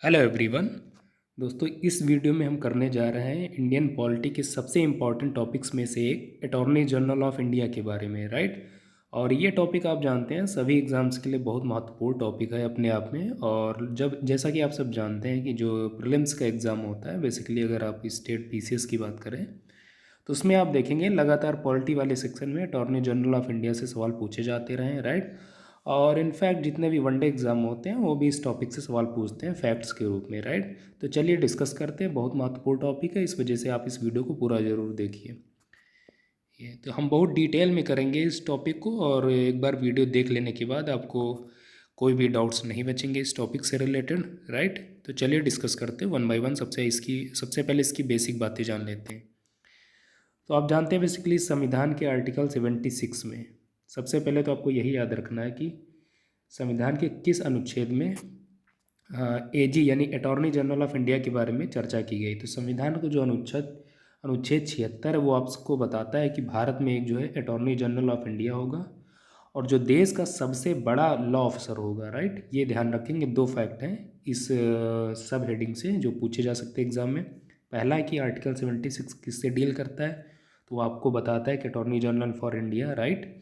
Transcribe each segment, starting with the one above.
Hello everyone. दोस्तों, इस video में हम करने जा रहे हैं इंडियन पॉलिटी के सबसे इम्पॉर्टेंट टॉपिक्स में से एक अटॉर्नी जनरल ऑफ इंडिया के बारे में, राइट। और ये टॉपिक आप जानते हैं सभी एग्ज़ाम्स के लिए बहुत महत्वपूर्ण टॉपिक है अपने आप में। और जब जैसा कि आप सब जानते हैं कि जो प्रीलिम्स का एग्ज़ाम होता है, बेसिकली अगर आप स्टेट पीसीएस की बात करें तो उसमें आप देखेंगे लगातार पॉलिटी वाले सेक्शन में अटॉर्नी जनरल ऑफ इंडिया से सवाल पूछे जाते रहे हैं, राइट। और इनफैक्ट जितने भी वनडे एग्ज़ाम होते हैं वो भी इस टॉपिक से सवाल पूछते हैं फैक्ट्स के रूप में, राइट। तो चलिए डिस्कस करते हैं, बहुत महत्वपूर्ण टॉपिक है, इस वजह से आप इस वीडियो को पूरा ज़रूर देखिए। ये तो हम बहुत डिटेल में करेंगे इस टॉपिक को, और एक बार वीडियो देख लेने के बाद आपको कोई भी डाउट्स नहीं बचेंगे इस टॉपिक से रिलेटेड, राइट। तो चलिए डिस्कस करते हैं वन बाय वन। सबसे पहले इसकी बेसिक बातें जान लेते हैं। तो आप जानते हैं बेसिकली संविधान के आर्टिकल 76 में सबसे पहले तो आपको यही याद रखना है कि संविधान के किस अनुच्छेद में एजी यानी अटॉर्नी जनरल ऑफ इंडिया के बारे में चर्चा की गई। तो संविधान को जो अनुच्छेद अनुच्छेद 76 है वो आपको बताता है कि भारत में एक जो है अटॉर्नी जनरल ऑफ इंडिया होगा और जो देश का सबसे बड़ा लॉ ऑफिसर होगा, राइट। ये ध्यान रखेंगे, दो फैक्ट हैं इस सब हेडिंग से जो पूछे जा सकते हैं एग्जाम में। पहला है कि आर्टिकल 76 किससे डील करता है, तो वो आपको बताता है कि attorney general for India, right.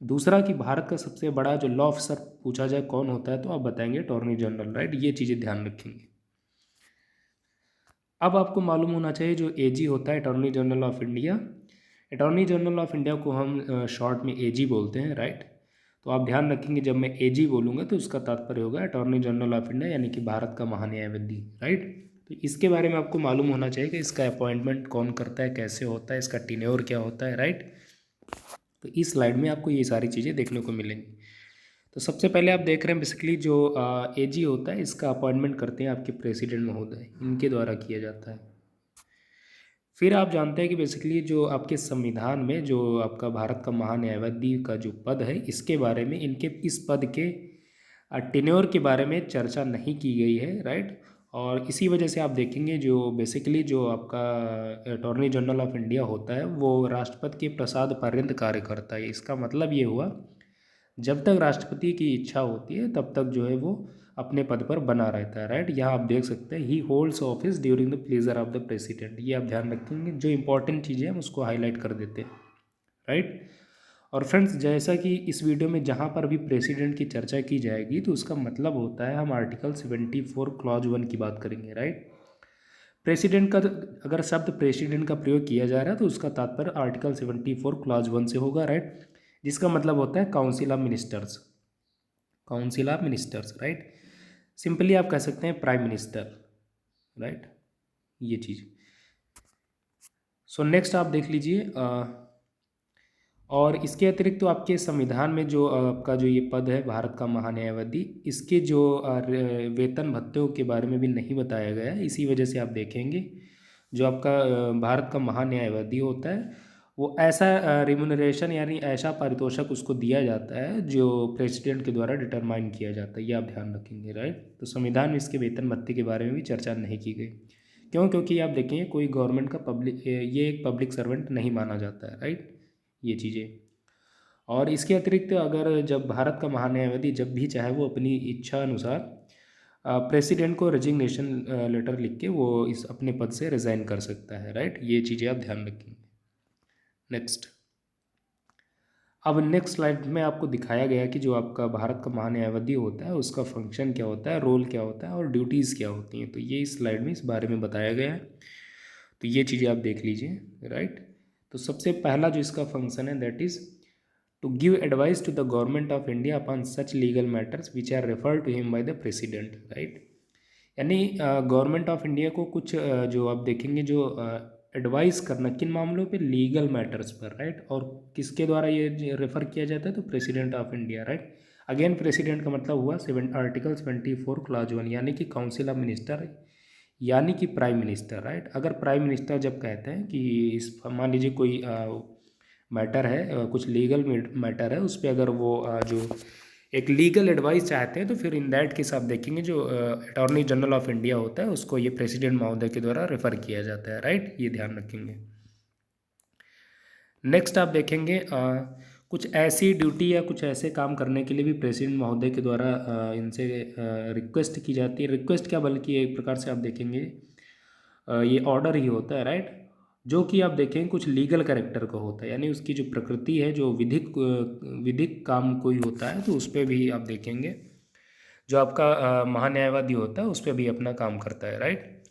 दूसरा कि भारत का सबसे बड़ा जो लॉ ऑफिसर पूछा जाए कौन होता है, तो आप बताएंगे अटॉर्नी जनरल, राइट। ये चीज़ें ध्यान रखेंगे। अब आपको मालूम होना चाहिए जो एजी होता है attorney general of India, attorney general of India को हम शॉर्ट में एजी बोलते हैं, राइट। तो आप ध्यान रखेंगे जब मैं एजी बोलूँगा तो उसका तात्पर्य होगा अटॉर्नी जनरल ऑफ इंडिया यानी कि भारत का महान्यायवादी, राइट। तो इसके बारे में आपको मालूम होना चाहिए कि इसका अपॉइंटमेंट कौन करता है, कैसे होता है, इसका टेन्योर क्या होता है, राइट। तो इस स्लाइड में आपको ये सारी चीज़ें देखने को मिलेंगी। तो सबसे पहले आप देख रहे हैं बेसिकली जो एजी होता है इसका अपॉइंटमेंट करते हैं आपके प्रेसिडेंट महोदय, इनके द्वारा किया जाता है। फिर आप जानते हैं कि बेसिकली जो आपके संविधान में जो आपका भारत का महान्यायवादी का जो पद है, इसके बारे में इनके इस पद के टेन्योर के बारे में चर्चा नहीं की गई है, राइट। और इसी वजह से आप देखेंगे जो बेसिकली जो आपका अटॉर्नी जनरल ऑफ इंडिया होता है वो राष्ट्रपति के प्रसाद पर्यंत कार्य करता है। इसका मतलब ये हुआ जब तक राष्ट्रपति की इच्छा होती है तब तक जो है वो अपने पद पर बना रहता है, राइट। यहाँ आप देख सकते हैं ही holds office during the pleasure of the president. ये आप ध्यान रखेंगे, जो इंपॉर्टेंट चीज़ें हैं उसको हाईलाइट कर देते हैं, राइट। और फ्रेंड्स, जैसा कि इस वीडियो में जहाँ पर भी प्रेसिडेंट की चर्चा की जाएगी तो उसका मतलब होता है हम आर्टिकल 74 क्लॉज 1 की बात करेंगे, राइट। प्रेसिडेंट का अगर शब्द प्रेसिडेंट का प्रयोग किया जा रहा है तो उसका तात्पर्य आर्टिकल 74 क्लॉज 1 से होगा, राइट। जिसका मतलब होता है council of ministers, council of ministers, right. Simply आप कह सकते हैं प्राइम मिनिस्टर, राइट। ये चीज़। सो नेक्स्ट आप देख लीजिए और इसके अतिरिक्त तो आपके संविधान में जो आपका जो ये पद है भारत का महान्यायवादी, इसके जो वेतन भत्तों के बारे में भी नहीं बताया गया है। इसी वजह से आप देखेंगे जो आपका भारत का महान्यायवादी होता है वो ऐसा रिम्यूनरेशन यानी ऐसा पारितोषिक उसको दिया जाता है जो प्रेसिडेंट के द्वारा डिटरमाइन किया जाता है। ये आप ध्यान रखेंगे, राइट। तो संविधान में इसके वेतन भत्ते के बारे में भी चर्चा नहीं की गई। क्यों? क्योंकि आप देखेंगे कोई गवर्नमेंट का ये एक पब्लिक सर्वेंट नहीं माना जाता है, राइट। ये चीज़ें। और इसके अतिरिक्त अगर जब भारत का महान्यायवादी जब भी चाहे वो अपनी इच्छा अनुसार प्रेसिडेंट को रेजिग्नेशन लेटर लिख के वो इस अपने पद से रिज़ाइन कर सकता है, राइट। ये चीज़ें आप ध्यान रखेंगे। नेक्स्ट। अब नेक्स्ट स्लाइड में आपको दिखाया गया कि जो आपका भारत का महान्यायवादी होता है उसका फंक्शन क्या होता है, रोल क्या होता है और ड्यूटीज़ क्या होती हैं। तो ये इस स्लाइड में इस बारे में बताया गया है, तो ये चीज़ें आप देख लीजिए, राइट। तो सबसे पहला जो इसका फंक्शन है that is to give advice to the government of India upon such legal matters which are refer to him by the president, right. यानी गवर्नमेंट ऑफ इंडिया को कुछ जो आप देखेंगे जो एडवाइस करना किन मामलों पे, लीगल मैटर्स पर, राइट। और किसके द्वारा ये रेफर किया जाता है, तो president of India, right. Again president का मतलब हुआ आर्टिकल 74 क्लॉज 1 यानी कि काउंसिल ऑफ मिनिस्टर यानी कि प्राइम मिनिस्टर, राइट। अगर प्राइम मिनिस्टर जब कहते हैं कि इस मान लीजिए कोई मैटर है, कुछ लीगल मैटर है, उस पर अगर वो जो एक लीगल एडवाइस चाहते हैं तो फिर इन दैट केस आप देखेंगे जो अटॉर्नी जनरल ऑफ इंडिया होता है उसको ये प्रेसिडेंट महोदय के द्वारा रेफर किया जाता है, राइट। ये ध्यान रखेंगे। नेक्स्ट आप देखेंगे कुछ ऐसी ड्यूटी या कुछ ऐसे काम करने के लिए भी प्रेसिडेंट महोदय के द्वारा इनसे रिक्वेस्ट की जाती है। रिक्वेस्ट क्या, बल्कि एक प्रकार से आप देखेंगे ये ऑर्डर ही होता है, राइट, जो कि आप देखें कुछ लीगल कैरेक्टर का होता है, यानी उसकी जो प्रकृति है, जो विधिक विधिक काम कोई होता है तो उस पर भी आप देखेंगे जो आपका महान्यायवादी होता है उस पर भी अपना काम करता है, राइट।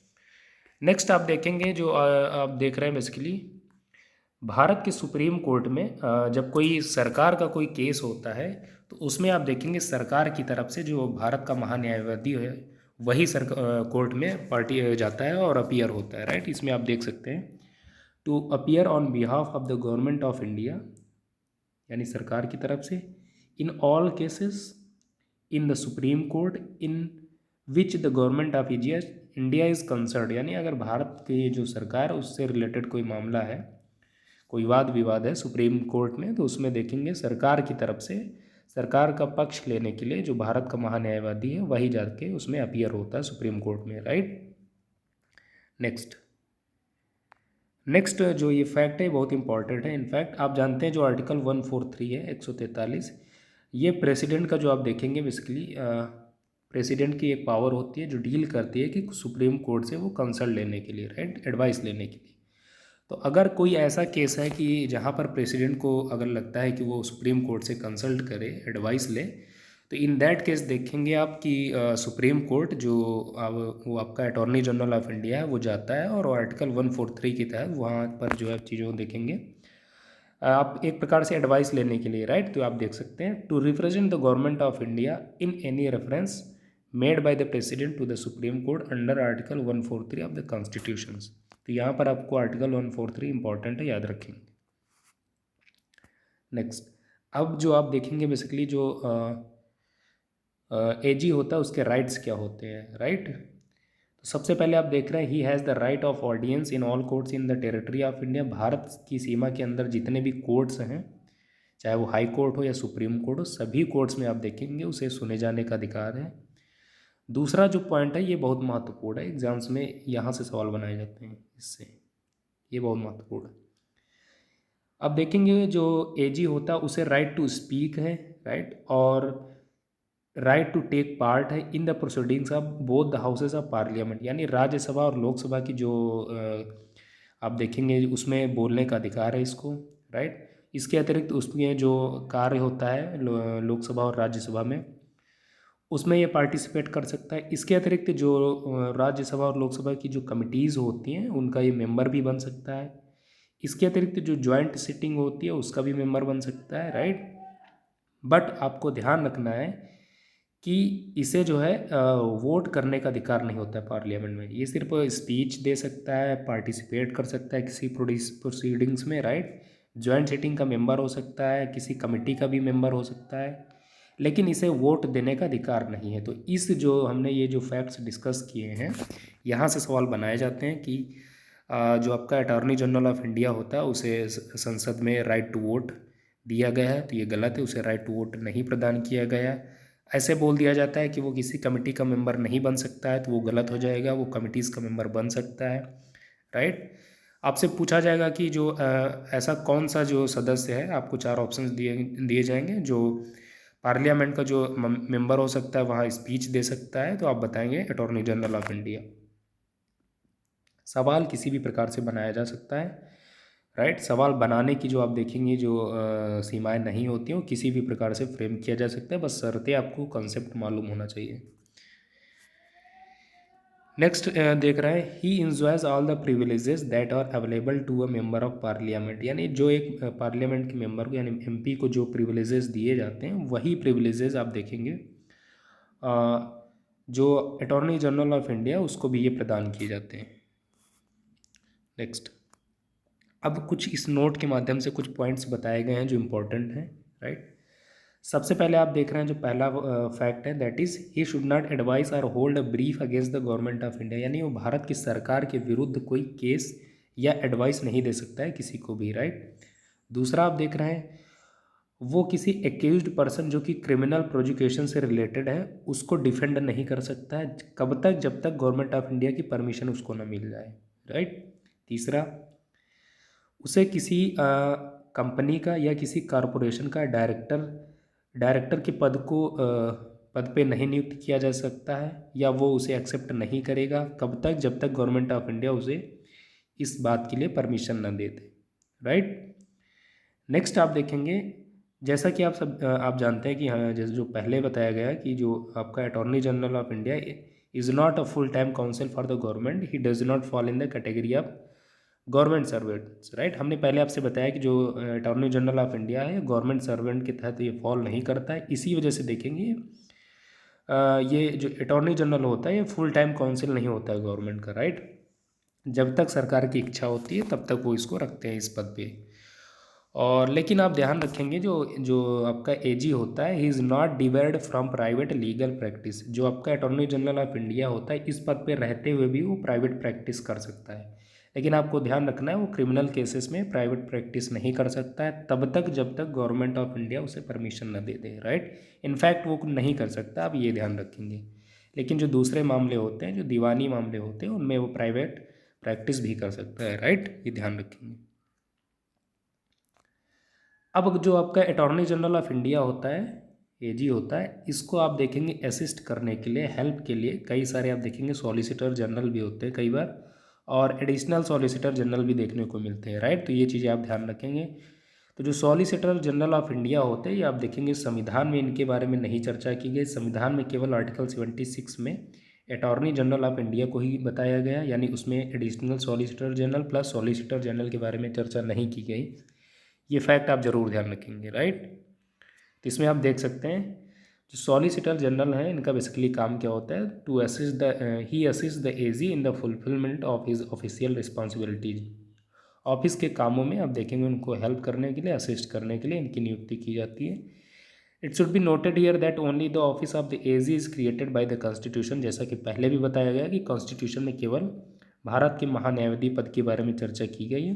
नेक्स्ट आप देखेंगे जो आप देख रहे हैं बेसिकली भारत के सुप्रीम कोर्ट में जब कोई सरकार का कोई केस होता है तो उसमें आप देखेंगे सरकार की तरफ से जो भारत का महान्यायवादी है वही कोर्ट में पार्टी जाता है और अपीयर होता है, राइट। इसमें आप देख सकते हैं to appear on behalf of the government of India, यानी सरकार की तरफ से, in all cases in the Supreme Court in which the government of India is concern, यानी अगर भारत की जो सरकार है उससे रिलेटेड कोई मामला है, कोई वाद विवाद है सुप्रीम कोर्ट में, तो उसमें देखेंगे सरकार की तरफ से सरकार का पक्ष लेने के लिए जो भारत का महान्यायवादी है वही जाके उसमें अपीयर होता है सुप्रीम कोर्ट में, राइट। नेक्स्ट जो ये फैक्ट है बहुत इंपॉर्टेंट है। इनफैक्ट आप जानते हैं जो आर्टिकल 143 है 143, ये प्रेसिडेंट का जो आप देखेंगे बेसिकली प्रेसिडेंट की एक पावर होती है जो डील करती है कि सुप्रीम कोर्ट से वो कंसल्ट लेने के लिए, राइट, एडवाइस लेने के लिए। तो अगर कोई ऐसा केस है कि जहाँ पर प्रेसिडेंट को अगर लगता है कि वो सुप्रीम कोर्ट से कंसल्ट करे, एडवाइस ले, तो इन दैट केस देखेंगे आप कि सुप्रीम कोर्ट जो वो आपका अटॉर्नी जनरल ऑफ इंडिया है वो जाता है और आर्टिकल 143 के तहत वहाँ पर जो है चीज़ों देखेंगे आप एक प्रकार से एडवाइस लेने के लिए, राइट। तो आप देख सकते हैं to represent the government of India in any reference made by the president to the Supreme Court under article 143 of the constitution. तो यहाँ पर आपको आर्टिकल 143 इंपॉर्टेंट है, याद रखेंगे। नेक्स्ट, अब जो आप देखेंगे बेसिकली जो एजी होता है उसके राइट्स क्या होते हैं, राइट। तो सबसे पहले आप देख रहे हैं he has the right of audience in all courts in the territory of India. Bharat की सीमा के अंदर जितने भी कोर्ट्स हैं, चाहे वो हाई कोर्ट हो या सुप्रीम कोर्ट हो, सभी कोर्ट्स में आप देखेंगे उसे सुने जाने का अधिकार है। दूसरा जो पॉइंट है ये बहुत महत्वपूर्ण है, एग्जाम्स में यहाँ से सवाल बनाए जाते हैं इससे, ये बहुत महत्वपूर्ण है। अब देखेंगे जो एजी होता है उसे राइट टू स्पीक है, राइट, और राइट टू टेक पार्ट है in the proceedings of both the houses of parliament, यानी राज्यसभा और लोकसभा की जो आप देखेंगे उसमें बोलने का अधिकार है इसको, राइट। इसके अतिरिक्त उसमें जो कार्य होता है लोकसभा और राज्यसभा में उसमें ये पार्टिसिपेट कर सकता है। इसके अतिरिक्त जो राज्यसभा और लोकसभा की जो कमिटीज़ होती हैं उनका ये मेंबर भी बन सकता है। इसके अतिरिक्त जो जॉइंट सिटिंग होती है उसका भी मेंबर बन सकता है, राइट। बट आपको ध्यान रखना है कि इसे जो है वोट करने का अधिकार नहीं होता है पार्लियामेंट में। ये सिर्फ स्पीच दे सकता है, पार्टिसिपेट कर सकता है किसी प्रोसीडिंग्स में, राइट। जॉइंट सिटिंग का मेंबर हो सकता है, किसी कमेटी का भी मेंबर हो सकता है, लेकिन इसे वोट देने का अधिकार नहीं है। तो इस जो हमने ये जो फैक्ट्स डिस्कस किए हैं यहाँ से सवाल बनाए जाते हैं कि जो आपका अटॉर्नी जनरल ऑफ इंडिया होता है उसे संसद में राइट टू वोट दिया गया है, तो ये गलत है, उसे राइट टू वोट नहीं प्रदान किया गया। ऐसे बोल दिया जाता है कि वो किसी कमेटी का मेंबर नहीं बन सकता है, तो वो गलत हो जाएगा, वो कमिटीज़ का मेंबर बन सकता है, राइट। आपसे पूछा जाएगा कि जो ऐसा कौन सा जो सदस्य है, आपको 4 ऑप्शंस दिए जाएंगे जो पार्लियामेंट का जो मेंबर हो सकता है वहाँ स्पीच दे सकता है, तो आप बताएंगे अटॉर्नी जनरल ऑफ इंडिया। सवाल किसी भी प्रकार से बनाया जा सकता है, राइट। सवाल बनाने की जो आप देखेंगे जो सीमाएं नहीं होती हैं वो किसी भी प्रकार से फ्रेम किया जा सकता है, बस शर्तें आपको कॉन्सेप्ट मालूम होना चाहिए। नेक्स्ट देख रहे हैं he enjoys all the privileges that are available to a member of parliament, यानी जो एक पार्लियामेंट के मेंबर को यानी एमपी को जो प्रिविलेजेस दिए जाते हैं वही प्रिविलेजेस आप देखेंगे जो अटॉर्नी जनरल ऑफ इंडिया उसको भी ये प्रदान किए जाते हैं। नेक्स्ट, अब कुछ इस नोट के माध्यम से कुछ पॉइंट्स बताए गए हैं जो इम्पोर्टेंट हैं, राइट। सबसे पहले आप देख रहे हैं जो पहला फैक्ट है that is he should not advise और hold a brief against the government of India, यानी वो भारत की सरकार के विरुद्ध कोई केस या एडवाइस नहीं दे सकता है किसी को भी, राइट। दूसरा आप देख रहे हैं वो किसी एक्यूज्ड पर्सन जो कि क्रिमिनल प्रोसिक्यूशन से रिलेटेड है उसको डिफेंड नहीं कर सकता है कब तक, जब तक गवर्नमेंट ऑफ इंडिया की परमिशन उसको ना मिल जाए, राइट। तीसरा, उसे किसी कंपनी का या किसी कॉरपोरेशन का डायरेक्टर के पद पे नहीं नियुक्त किया जा सकता है, या वो उसे एक्सेप्ट नहीं करेगा। कब तक? जब तक गवर्नमेंट ऑफ इंडिया उसे इस बात के लिए परमिशन न दे दे, राइट। नेक्स्ट आप देखेंगे, जैसा कि आप जानते हैं कि हाँ, जैसे जो पहले बताया गया कि जो आपका attorney general of India is not a full time council for the government, he does not fall in the category of government servants, right. हमने पहले आपसे बताया कि जो अटॉर्नी जनरल ऑफ इंडिया है गवर्नमेंट सर्वेंट के तहत ये फॉल नहीं करता है। इसी वजह से देखेंगे ये जो अटॉर्नी जनरल होता है ये फुल टाइम काउंसिल नहीं होता है गवर्नमेंट का, राइट। जब तक सरकार की इच्छा होती है तब तक वो इसको रखते हैं इस पद पे। और लेकिन आप ध्यान रखेंगे जो जो आपका एजी होता है, he is not debarred from private legal practice. जो आपका अटॉर्नी जनरल ऑफ इंडिया होता है इस पद पे रहते हुए भी वो प्राइवेट प्रैक्टिस कर सकता है, लेकिन आपको ध्यान रखना है वो क्रिमिनल केसेस में प्राइवेट प्रैक्टिस नहीं कर सकता है तब तक जब तक गवर्नमेंट ऑफ इंडिया उसे परमिशन न दे दे, राइट। इनफैक्ट वो नहीं कर सकता, आप ये ध्यान रखेंगे। लेकिन जो दूसरे मामले होते हैं, जो दीवानी मामले होते हैं, उनमें वो प्राइवेट प्रैक्टिस भी कर सकता है, राइट, ये ध्यान रखेंगे। अब जो आपका अटॉर्नी जनरल ऑफ इंडिया होता है, एजी होता है, इसको आप देखेंगे असिस्ट करने के लिए, हेल्प के लिए कई सारे आप देखेंगे सॉलिसिटर जनरल भी होते हैं कई बार, और एडिशनल सॉलिसिटर जनरल भी देखने को मिलते हैं, राइट। तो ये चीज़ें आप ध्यान रखेंगे। तो जो सॉलिसिटर जनरल ऑफ इंडिया होते हैं ये आप देखेंगे संविधान में इनके बारे में नहीं चर्चा की गई। संविधान में केवल आर्टिकल 76 में अटॉर्नी जनरल ऑफ इंडिया को ही बताया गया, यानी उसमें additional solicitor general plus solicitor general के बारे में चर्चा नहीं की गई। ये फैक्ट आप जरूर ध्यान रखेंगे, राइट। तो इसमें आप देख सकते हैं जो सॉलिसिटर जनरल हैं इनका बेसिकली काम क्या होता है, to assist he assist the AG in the fulfilment of his official responsibilities. Office के कामों में आप देखेंगे उनको हेल्प करने के लिए, असिस्ट करने के लिए इनकी नियुक्ति की जाती है। It should be noted here that only the office of the AG is created by the constitution. जैसा कि पहले भी बताया गया कि कॉन्स्टिट्यूशन में केवल भारत के महान्यायाधीश पद के बारे में चर्चा की गई है,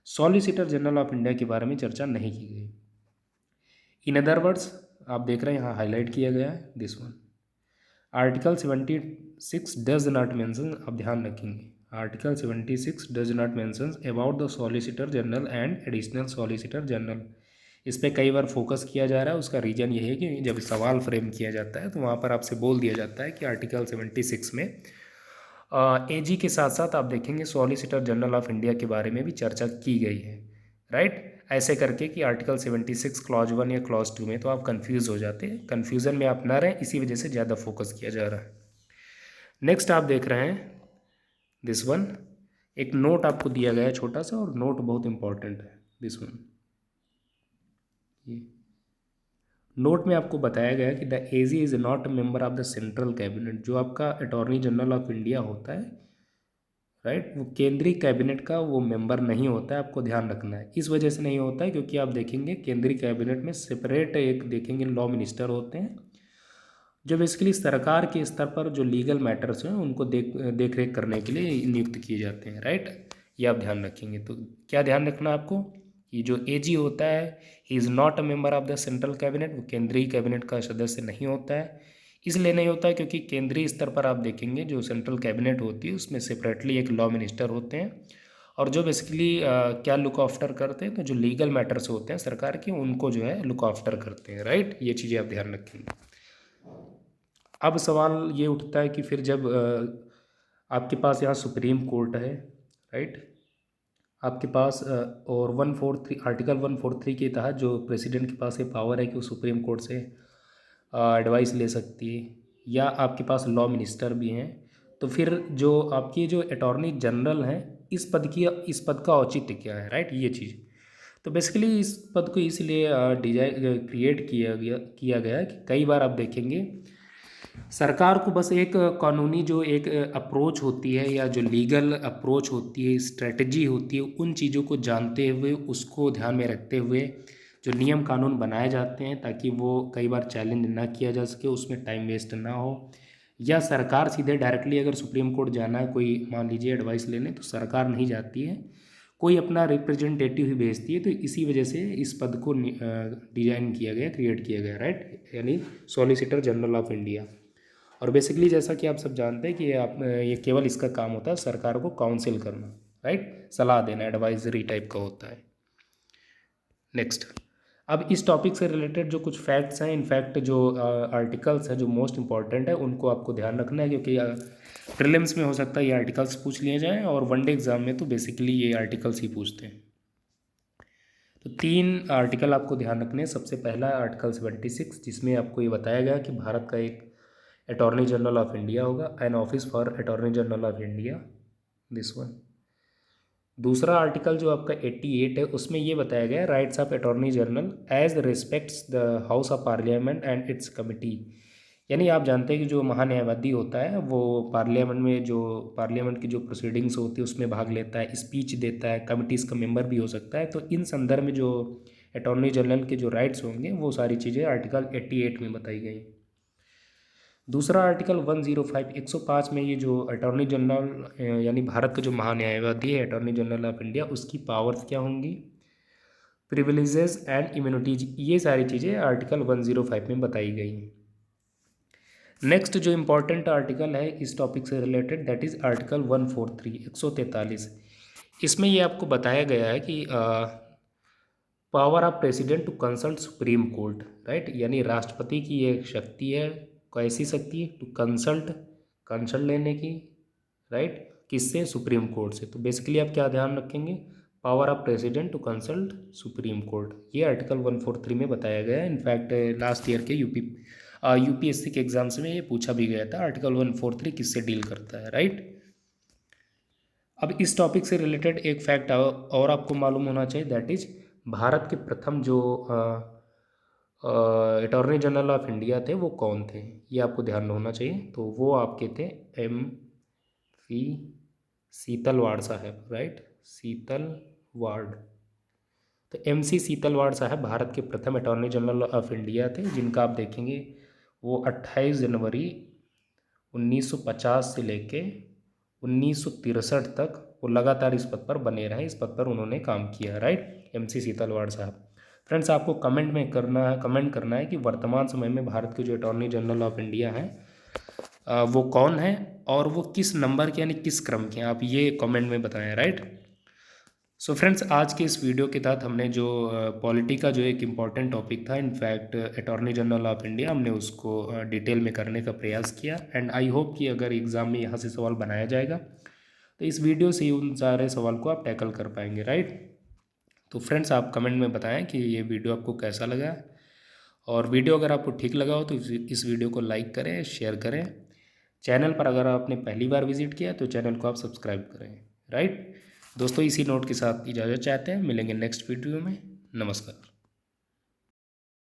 सॉलिसिटर जनरल ऑफ इंडिया के बारे में चर्चा नहीं की गई। इन अदर वर्ड्स आप देख रहे हैं यहाँ हाईलाइट किया गया है this one, article 76 does not mention, आप ध्यान रखेंगे article 76 does not mention about the solicitor general and additional solicitor general. इस पर कई बार फोकस किया जा रहा है, उसका रीज़न ये है कि जब सवाल फ्रेम किया जाता है तो वहाँ पर आपसे बोल दिया जाता है कि आर्टिकल 76 में एजी के साथ साथ आप देखेंगे सॉलिसिटर जनरल ऑफ इंडिया के बारे में भी चर्चा की गई है, राइट। ऐसे करके कि आर्टिकल 76 क्लॉज 1 या क्लॉज 2 में तो आप कंफ्यूज हो जाते हैं, कन्फ्यूज़न में आप ना रहें, इसी वजह से ज़्यादा फोकस किया जा रहा है। नेक्स्ट आप देख रहे हैं दिस वन, एक नोट आपको दिया गया है छोटा सा, और नोट बहुत इंपॉर्टेंट है दिस वन। ये नोट में आपको बताया गया कि the AG is not a member of the central cabinet. जो आपका अटॉर्नी जनरल ऑफ इंडिया होता है, राइट, वो केंद्रीय कैबिनेट का वो मेंबर नहीं होता है, आपको ध्यान रखना है। इस वजह से नहीं होता है क्योंकि आप देखेंगे केंद्रीय कैबिनेट में सेपरेट एक देखेंगे लॉ मिनिस्टर होते हैं, जो बेसिकली सरकार के स्तर पर जो लीगल मैटर्स हैं उनको देख रेख करने के लिए नियुक्त किए जाते हैं, राइट। ये आप ध्यान रखेंगे। तो क्या ध्यान रखना है आपको, ये जो एजी होता है he is not a member of the central cabinet, वो केंद्रीय कैबिनेट का सदस्य नहीं होता है। इसलिए नहीं होता है क्योंकि केंद्रीय स्तर पर आप देखेंगे जो सेंट्रल कैबिनेट होती है उसमें सेपरेटली एक लॉ मिनिस्टर होते हैं, और जो बेसिकली क्या लुक आफ्टर करते हैं, तो जो लीगल मैटर्स होते हैं सरकार के उनको जो है लुक आफ्टर करते हैं, राइट। ये चीज़ें आप ध्यान रखेंगे। अब सवाल ये उठता है कि फिर जब आपके पास यहाँ सुप्रीम कोर्ट है, राइट, आपके पास और 143 आर्टिकल 143 के तहत जो प्रेसिडेंट के पास ये पावर है कि वो सुप्रीम कोर्ट से एडवाइस ले सकती है, या आपके पास लॉ मिनिस्टर भी हैं, तो फिर जो आपकी जो अटॉर्नी जनरल हैं इस पद का औचित्य क्या है, राइट, ये चीज़। तो बेसिकली इस पद को इसलिए डिजाइन क्रिएट किया गया कि कई बार आप देखेंगे सरकार को बस एक कानूनी जो एक अप्रोच होती है या जो लीगल अप्रोच होती है, स्ट्रेटजी होती है, उन चीज़ों को जानते हुए उसको ध्यान में रखते हुए जो नियम कानून बनाए जाते हैं ताकि वो कई बार चैलेंज ना किया जा सके, उसमें टाइम वेस्ट ना हो, या सरकार सीधे डायरेक्टली अगर सुप्रीम कोर्ट जाना है कोई मान लीजिए एडवाइस लेने तो सरकार नहीं जाती है, कोई अपना रिप्रेजेंटेटिव ही भेजती है। तो इसी वजह से इस पद को डिजाइन किया गया, क्रिएट किया गया, राइट, यानी सॉलिसिटर जनरल ऑफ इंडिया। और बेसिकली जैसा कि आप सब जानते हैं कि ये केवल इसका काम होता है सरकार को काउंसिल करना, राइट, सलाह देना, एडवाइजरी टाइप का होता है। नेक्स्ट, अब इस टॉपिक से रिलेटेड जो कुछ फैक्ट्स हैं, इनफैक्ट जो आर्टिकल्स हैं जो मोस्ट इंपॉर्टेंट है उनको आपको ध्यान रखना है, क्योंकि प्रीलिम्स में हो सकता है ये आर्टिकल्स पूछ लिए जाएँ और वनडे एग्ज़ाम में तो बेसिकली ये आर्टिकल्स ही पूछते हैं। तो 3 आर्टिकल आपको ध्यान रखने हैं। सबसे पहला है आर्टिकल 76, जिसमें आपको ये बताया गया कि भारत का एक अटॉर्नी जनरल ऑफ इंडिया होगा, an office for attorney general of India, this one. दूसरा आर्टिकल जो आपका 88 है, उसमें ये बताया गया है rights of attorney general as respects the house of parliament and its committee. यानी आप जानते हैं कि जो महान्यायवादी होता है वो पार्लियामेंट में जो पार्लियामेंट की जो प्रोसीडिंग्स होती है उसमें भाग लेता है, स्पीच देता है, कमिटीज़ का मेंबर भी हो सकता है। तो इन संदर्भ में जो अटॉर्नी जनरल के जो राइट्स होंगे वो सारी चीज़ें आर्टिकल 88 में बताई गई। दूसरा आर्टिकल 105, 105 में ये जो अटॉर्नी जनरल यानी भारत का जो महान्यायवादी है अटॉर्नी जनरल ऑफ इंडिया, उसकी पावर्स क्या होंगी, प्रिविलेजेस एंड इम्यूनिटीज, ये सारी चीज़ें आर्टिकल 105 में बताई गई हैं। नेक्स्ट जो इम्पोर्टेंट आर्टिकल है इस टॉपिक से रिलेटेड, दैट इज़ आर्टिकल 143, 143। इसमें ये आपको बताया गया है कि power of president to consult supreme court, right. यानी राष्ट्रपति की ये एक शक्ति है, कैसी शक्ति है, टू कंसल्ट लेने की, राइट, किससे, सुप्रीम कोर्ट से। तो बेसिकली आप क्या ध्यान रखेंगे, power of president to consult supreme court, ये आर्टिकल 143 में बताया गया है। इनफैक्ट लास्ट ईयर के यूपीएससी के एग्जाम्स में ये पूछा भी गया था, आर्टिकल 143 किससे डील करता है, राइट। अब इस टॉपिक से रिलेटेड एक फैक्ट और आपको मालूम होना चाहिए, दैट इज भारत के प्रथम जो अटॉर्नी जनरल ऑफ इंडिया थे वो कौन थे, ये आपको ध्यान होना चाहिए। तो वो आपके थे M.V. सीतलवाड़ साहब, राइट, सीतलवाड़। तो M.C. सीतलवाड़ साहब भारत के प्रथम अटॉर्नी जनरल ऑफ इंडिया थे, जिनका आप देखेंगे वो 28 जनवरी 1950 से लेके 1963 तक वो लगातार इस पद पर बने रहे, इस पद पर उन्होंने काम किया, राइट, M.C. सीतलवाड़ साहब। फ्रेंड्स, आपको कमेंट करना है कि वर्तमान समय में भारत के जो अटॉर्नी जनरल ऑफ इंडिया हैं वो कौन है और वो किस नंबर के यानी किस क्रम के, आप ये कमेंट में बताएं, राइट। सो फ्रेंड्स, आज के इस वीडियो के तहत हमने जो पॉलिटी का जो एक इम्पॉर्टेंट टॉपिक था, in fact attorney general of India, हमने उसको डिटेल में करने का प्रयास किया। एंड आई होप कि अगर एग्ज़ाम में यहाँ से सवाल बनाया जाएगा तो इस वीडियो से उन सारे सवाल को आप टैकल कर पाएंगे, राइट। तो फ्रेंड्स, आप कमेंट में बताएं कि ये वीडियो आपको कैसा लगा, और वीडियो अगर आपको ठीक लगा हो तो इस वीडियो को लाइक करें, शेयर करें। चैनल पर अगर आपने पहली बार विजिट किया तो चैनल को आप सब्सक्राइब करें, राइट। दोस्तों, इसी नोट के साथ इजाज़त चाहते हैं, मिलेंगे नेक्स्ट वीडियो में। नमस्कार।